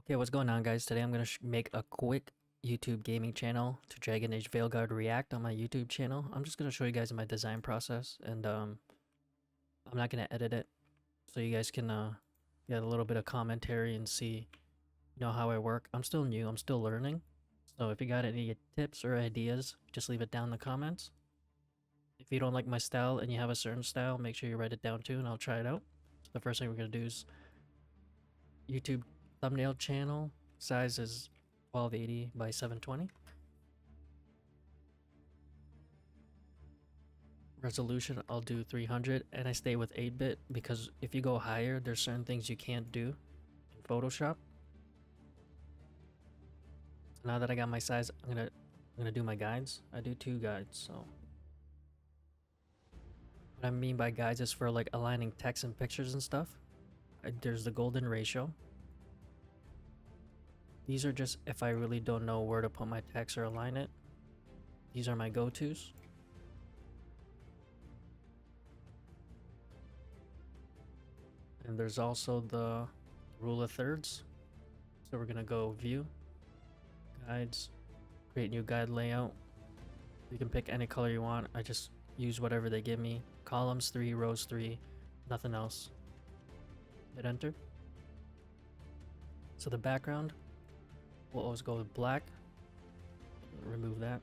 Okay, what's going on, guys? Today I'm going to make a quick YouTube gaming channel to Dragon Age Veilguard React on my YouTube channel. I'm just going to show you guys my design process, and I'm not going to edit it, so you guys can get a little bit of commentary and see, how I work. I'm still new, I'm still learning, so if you got any tips or ideas, just leave it down in the comments. If you don't like my style and you have a certain style, make sure you write it down too, and I'll try it out. So the first thing we're going to do is YouTube thumbnail channel. Size is 1280 by 720. Resolution, I'll do 300, and I stay with 8-bit because if you go higher, there's certain things you can't do in Photoshop. So now that I got my size, I'm gonna do my guides. I do 2 guides, so what I mean by guides is for like aligning text and pictures and stuff. There's the golden ratio. These are just if I really don't know where to put my text or align it. These are my go-tos. And there's also the rule of thirds. So we're gonna go view, guides, create new guide layout. You can pick any color you want. I just use whatever they give me. Columns 3, rows 3, nothing else. Hit enter. So the background, we'll always go with black. Remove that.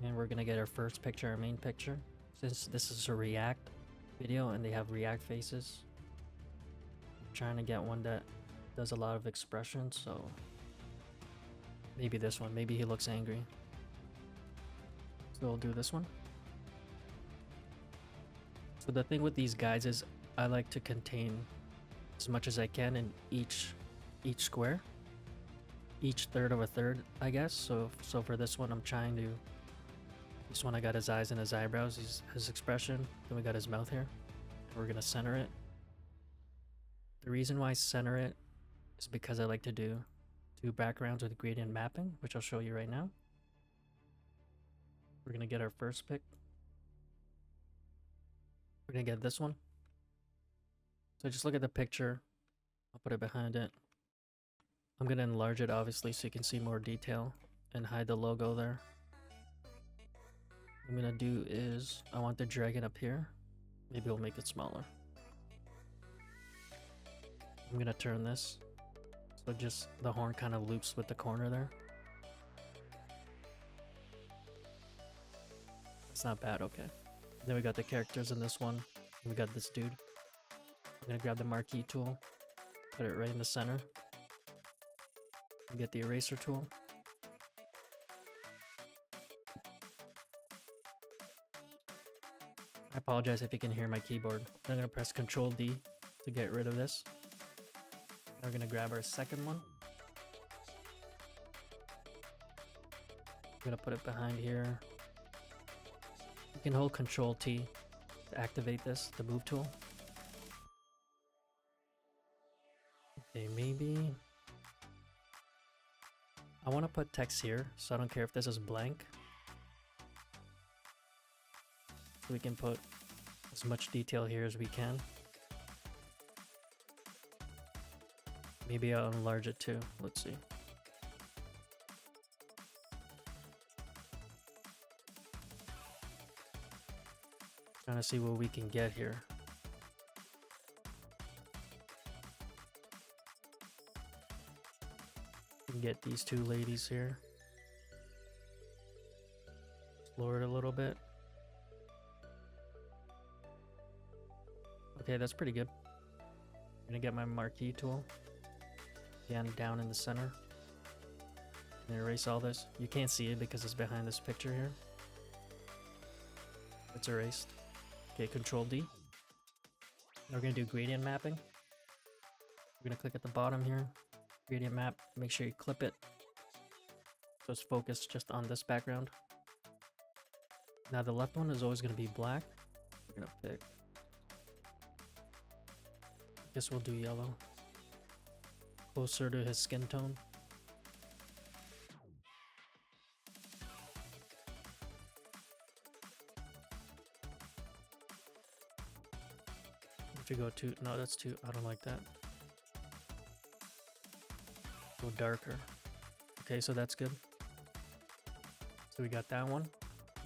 And we're gonna get our first picture, our main picture. Since this is a React video and they have React faces, I'm trying to get one that does a lot of expression, so maybe this one. Maybe he looks angry. So we'll do this one. So the thing with these guides is I like to contain as much as I can in each square. Each third of a third, I guess. So for this one, I'm trying to... This one I got his eyes and his eyebrows, his expression. Then we got his mouth here. We're gonna center it. The reason why I center it is because I like to do 2 backgrounds with gradient mapping, which I'll show you right now. We're gonna get our first pick. We're gonna get this one. So just look at the picture. I'll put it behind it. I'm gonna enlarge it obviously so you can see more detail and hide the logo there. What I'm gonna do is I want the dragon up here. Maybe we'll make it smaller. I'm gonna turn this so just the horn kind of loops with the corner there. It's not bad, okay. Then we got the characters in this one. We got this dude. I'm gonna grab the marquee tool, put it right in the center. Get the eraser tool. I apologize if you can hear my keyboard. I'm gonna press Control D to get rid of this. We're gonna grab our second one. I'm gonna put it behind here. You can hold Control T to activate this, the move tool. Okay, maybe I want to put text here, so I don't care if this is blank. So we can put as much detail here as we can. Maybe I'll enlarge it too. Let's see. Trying to see what we can get here. We can get these 2 ladies here. Lower it a little bit. Okay, that's pretty good. I'm gonna get my marquee tool. Again, down in the center. And erase all this. You can't see it because it's behind this picture here. It's erased. Okay, Control D. Now we're gonna do gradient mapping. We're gonna click at the bottom here. Gradient map. Make sure you clip it so it's focused just on this background. Now the left one is always gonna be black. We're gonna pick. I guess we'll do yellow. Closer to his skin tone. If you go too, no, that's too, I don't like that. Go darker. Okay, so that's good. So we got that one.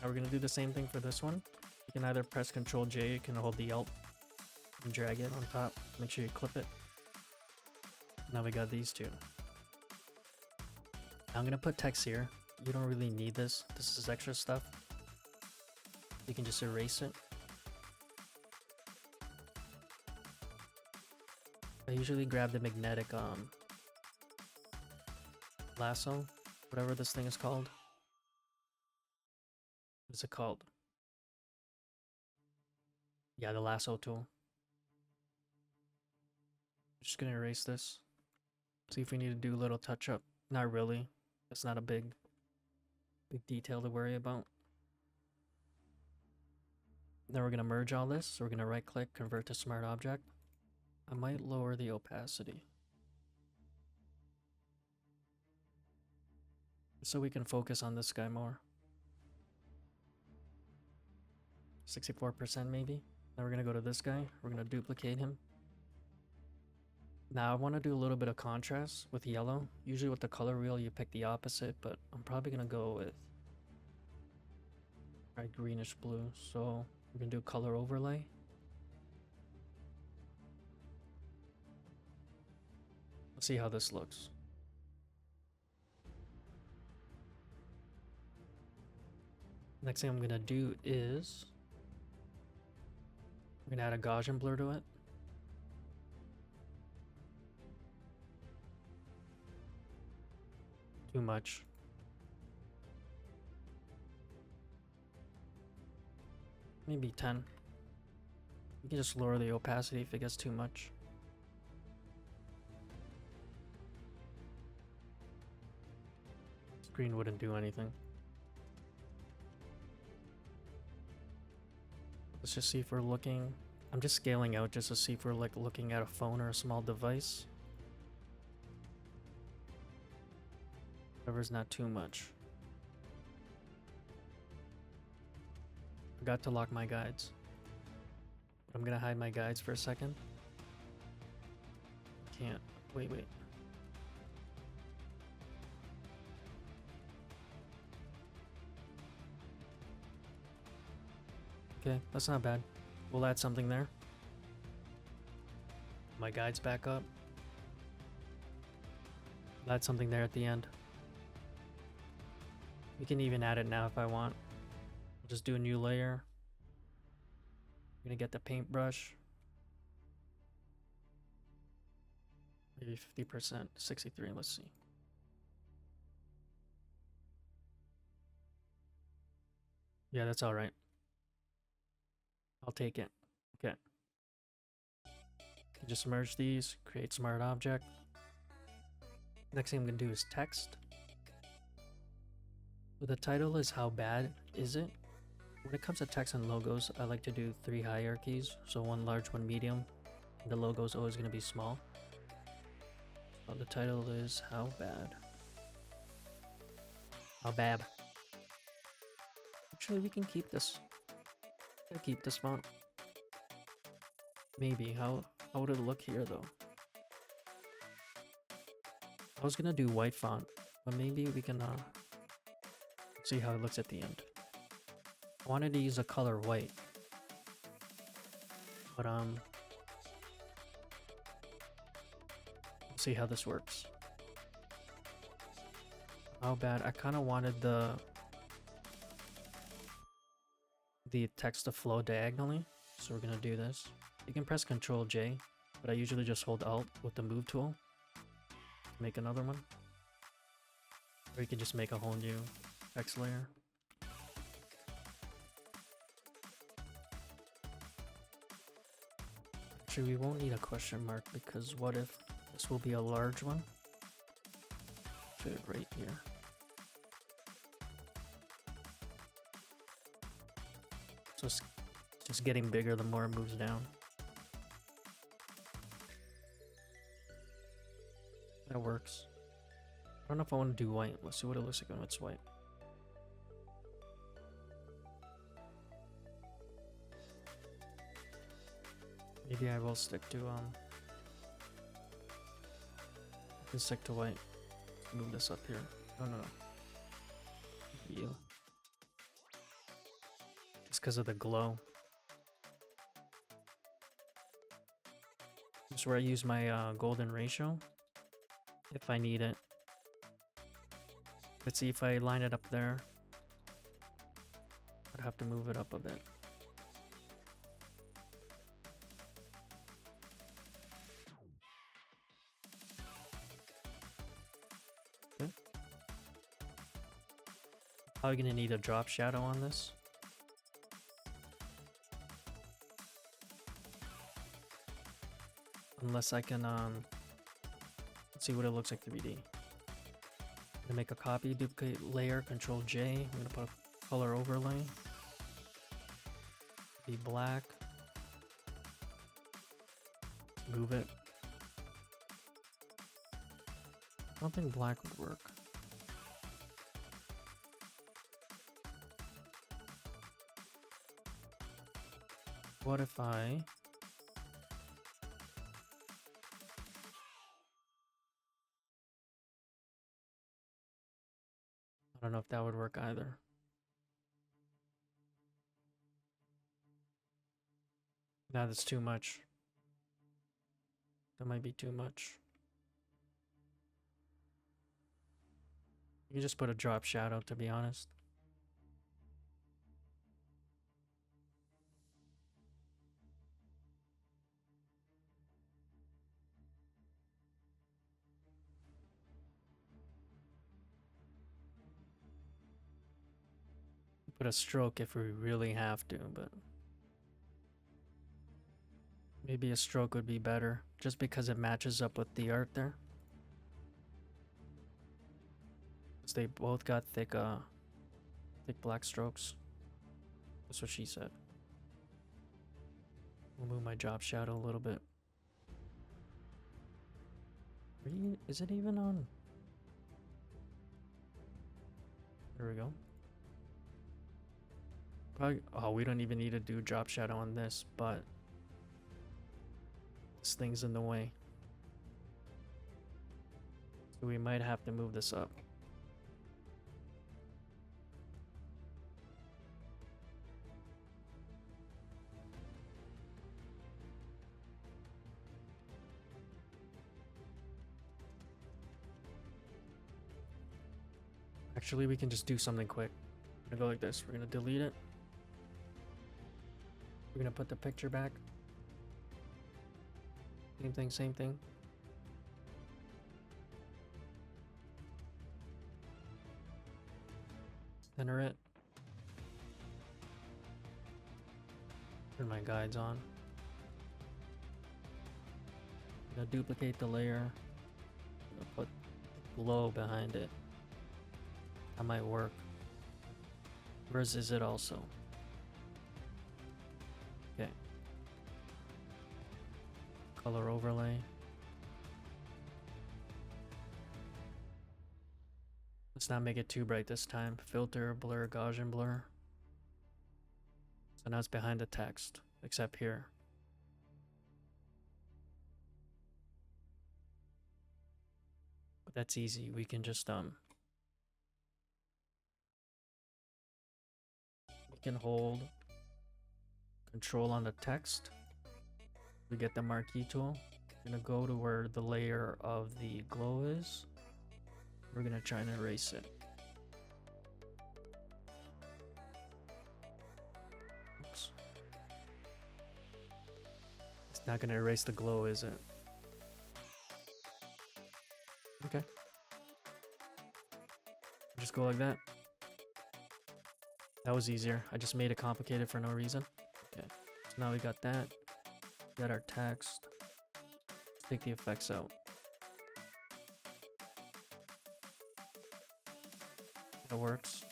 Now we're gonna do the same thing for this one. You can either press Ctrl J, you can hold the Alt and drag it on top. Make sure you clip it. Now we got these two. Now I'm gonna put text here. You don't really need this. This is extra stuff. You can just erase it. I usually grab the magnetic lasso, whatever this thing is called. What's it called? Yeah, the lasso tool. Just gonna erase this. See if we need to do a little touch up. Not really. It's not a big detail to worry about. Then we're gonna merge all this. So we're gonna right click, convert to smart object. I might lower the opacity so we can focus on this guy more. 64% maybe. Now we're gonna go to this guy. We're gonna duplicate him. Now I want to do a little bit of contrast with yellow. Usually with the color wheel you pick the opposite, but I'm probably gonna go with greenish blue. So we're gonna do color overlay. Let's see how this looks. Next thing I'm gonna do is I'm gonna add a Gaussian blur to it. Too much. Maybe 10. You can just lower the opacity if it gets too much. Screen wouldn't do anything. Let's just see if we're looking. I'm just scaling out just to see if we're like looking at a phone or a small device. Whatever's not too much. Forgot to lock my guides. But I'm gonna hide my guides for a second. Can't. Wait. Okay, that's not bad. We'll add something there. My guides back up. I'll add something there at the end. We can even add it now if I want. I'll just do a new layer. I'm gonna get the paintbrush. Maybe 50%, 63, let's see. Yeah, that's all right. I'll take it. Okay. Just merge these, create smart object. Next thing I'm gonna do is text. So the title is how bad is it? When it comes to text and logos, I like to do 3 hierarchies. So one large, one medium. And the logo is always gonna be small. So the title is how bad. How bad. Actually, we can keep this. I'll keep this font. Maybe. How would it look here though? I was gonna do white font, but maybe we can see how it looks at the end. I wanted to use a color white, but let's see how this works. How bad? I kind of wanted the text to flow diagonally, so we're gonna do this. You can press Ctrl J, but I usually just hold Alt with the move tool to make another one. Or you can just make a whole new text layer. Actually, we won't need a question mark because what if this will be a large one? Put it right here. So it's just getting bigger the more it moves down. That works. I don't know if I want to do white. Let's see what it looks like when it's white. Maybe I will stick to I can stick to white. Move this up here. No, no, no. Yeah. Just because of the glow. This is where I use my golden ratio. If I need it. Let's see if I line it up there. I'd have to move it up a bit. Okay. Probably gonna need a drop shadow on this. Unless I can let's see what it looks like 3D. I'm gonna make a copy, duplicate layer, Control J. I'm gonna put a color overlay. Be black. Move it. I don't think black would work. What if I don't know if that would work either. Nah, that's too much. That might be too much. You can just put a drop shadow, to be honest. Put a stroke if we really have to, but maybe a stroke would be better, just because it matches up with the art there. Because they both got thick black strokes. That's what she said. We'll move my drop shadow a little bit. Is it even on? There we go. Probably, oh, we don't even need to do drop shadow on this, but this thing's in the way. So we might have to move this up. Actually, we can just do something quick. We're gonna go like this. We're gonna delete it. We're gonna put the picture back. Same thing, same thing. Center it. Turn my guides on. I'm gonna duplicate the layer. I'm gonna put glow behind it. That might work. Where's is it also? Okay. Color overlay. Let's not make it too bright this time. Filter, blur, Gaussian blur. So now it's behind the text, except here. But that's easy. We can just we can hold Control on the text. We get the marquee tool. We're gonna go to where the layer of the glow is. We're gonna try and erase it. Oops. It's not gonna erase the glow, is it? Okay. Just go like that. That was easier. I just made it complicated for no reason. Okay. So now we got that. Got our text. Let's take the effects out. That works.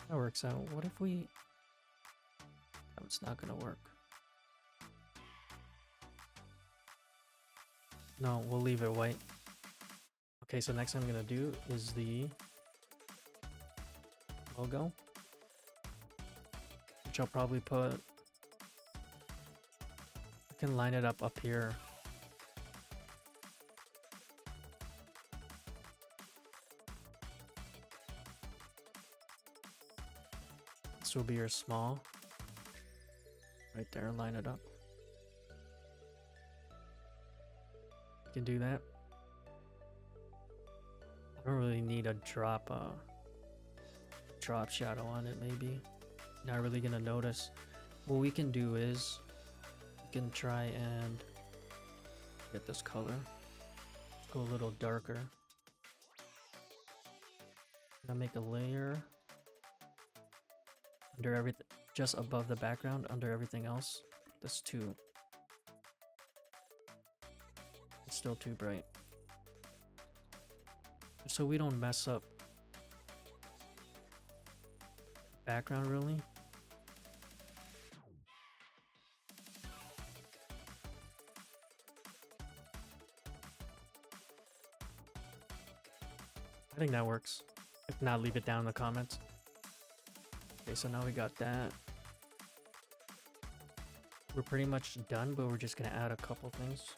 That works out. What if we... Oh, it's not gonna work. No, we'll leave it white. Okay, so next thing I'm gonna do is the logo, which I'll probably put, I can line it up here. This will be your small. Right there, line it up. You can do that. I don't really need a drop shadow on it, maybe. Not really gonna notice. What we can do is we can try and get this color. Go a little darker. I'm gonna make a layer under everything, just above the background, under everything else. That's too, it's still too bright. So we don't mess up background really. I think that works. If not, leave it down in the comments. Okay, so now we got that. We're pretty much done, but we're just gonna add a couple things.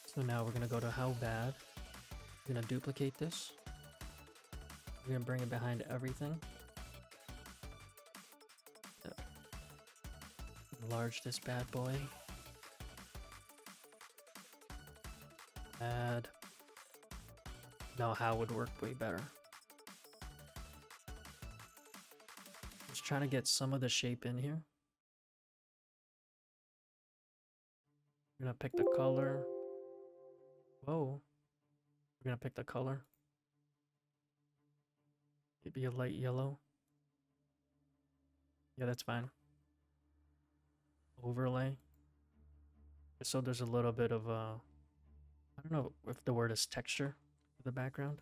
So now we're gonna go to how bad. We're gonna duplicate this. We're gonna bring it behind everything. Enlarge this bad boy. Add. No, how would work way better. Just trying to get some of the shape in here. We're gonna pick the color. Whoa. We're gonna pick the color. Maybe a light yellow. Yeah, that's fine. Overlay. So there's a little bit of I don't know if the word is texture for the background.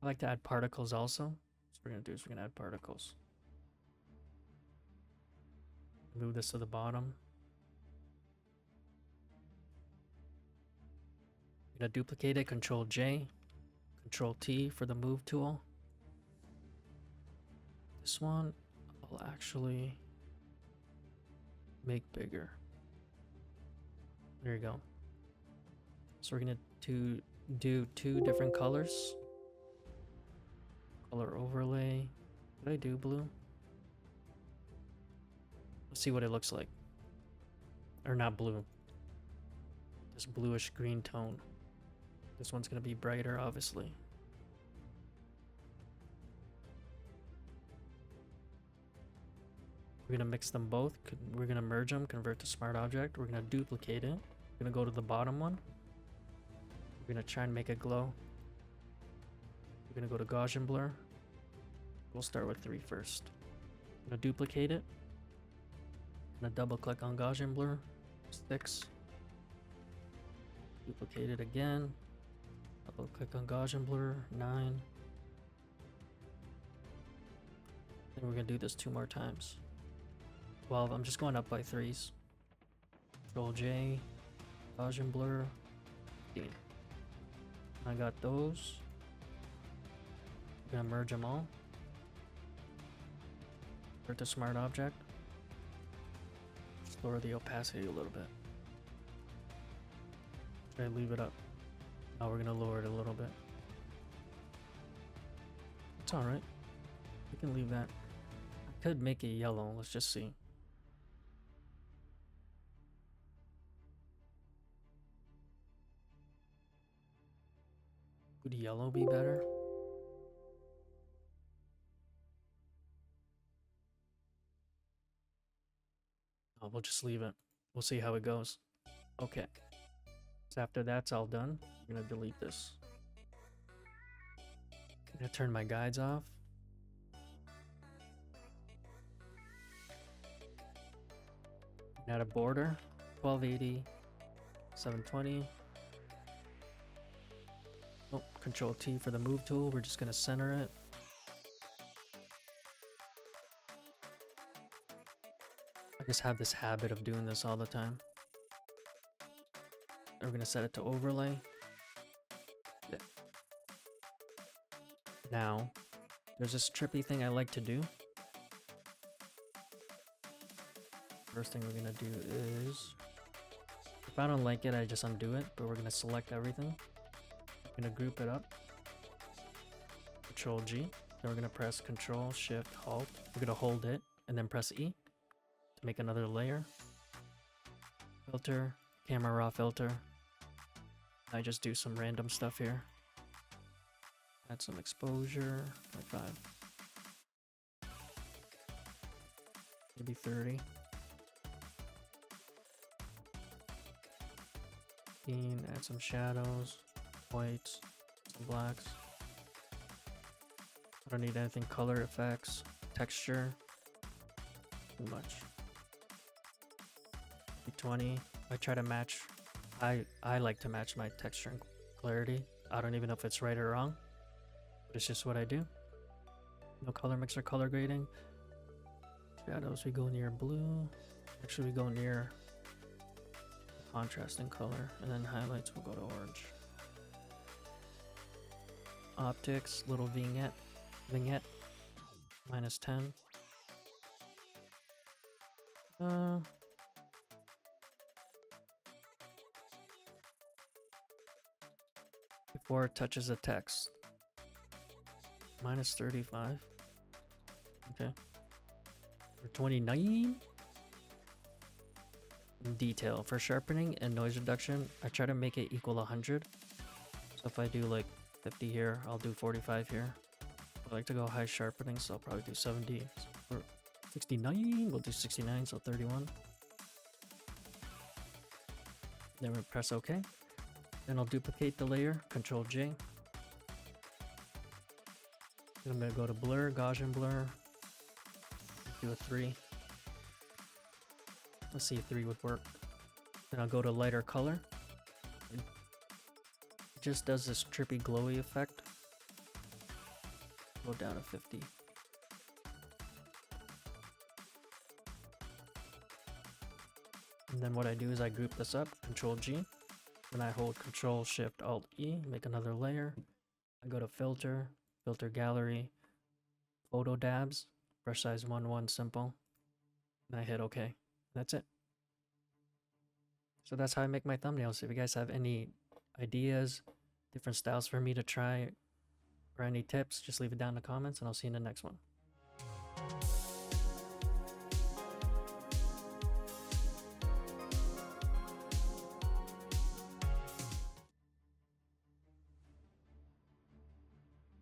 I like to add particles also. So what we're gonna do is we're gonna add particles. Move this to the bottom. I'm gonna duplicate it, Control J, Control T for the move tool. This one I'll actually make bigger. There you go. So we're gonna do two different colors. Color overlay. Did I do blue? Let's see what it looks like. Or not blue. This bluish green tone. This one's gonna be brighter, obviously. We're gonna mix them both. We're gonna merge them, convert to smart object. We're gonna duplicate it. We're gonna go to the bottom one. We're gonna try and make it glow. We're gonna go to Gaussian blur. We'll start with 3 first. I'm gonna duplicate it. I'm gonna double click on Gaussian blur. 6. Duplicate it again. Double click on Gaussian blur. 9. Then we're gonna do this 2 more times. 12. I'm just going up by 3s. Control J. Gaussian blur. 15. I got those. I'm gonna merge them all. Convert to smart object. Just lower the opacity a little bit. Try to leave it up. Now we're gonna lower it a little bit. It's alright. We can leave that. I could make it yellow. Let's just see. Would yellow be better? Oh, we'll just leave it. We'll see how it goes. Okay. So after that's all done, I'm gonna delete this. I'm gonna turn my guides off. Add a border, 1280, 720. Oh, Control T for the move tool. We're just gonna center it. just have this habit of doing this all the time. We're gonna set it to overlay. Yeah. Now, there's this trippy thing I like to do. First thing we're gonna do is, if I don't like it, I just undo it, but we're gonna select everything. We're gonna group it up. Control G. Then we're gonna press Control Shift Alt. We're gonna hold it and then press E to make another layer. Filter, camera raw filter. I just do some random stuff here. Add some exposure, like 5. Maybe 30. Add some shadows, whites, some blacks. I don't need anything color effects, texture. Too much. 20. I try to match. I like to match my texture and clarity. I don't even know if it's right or wrong, but it's just what I do. No color mixer, color grading. Shadows, we go near blue. Actually, we go near contrasting color, and then highlights will go to orange. Optics, little vignette, -10. Before it touches the text, -35. Okay, for 29. Detail for sharpening and noise reduction, I try to make it equal 100. So if I do like 50 here, I'll do 45 here. I like to go high sharpening, so I'll probably do 70 or 69. We'll do 69, so 31. Then we press OK. Then I'll duplicate the layer, Control J. Then I'm gonna go to blur, Gaussian blur. Do a 3. Let's see if 3 would work. Then I'll go to lighter color. It just does this trippy glowy effect. Go down to 50. And then what I do is I group this up, Control G. Then I hold Control Shift Alt E, make another layer. I go to Filter, Filter Gallery, Photo Dabs, brush size 1:1 simple. And I hit OK. That's it. So that's how I make my thumbnails. If you guys have any ideas, different styles for me to try, or any tips, just leave it down in the comments, and I'll see you in the next one.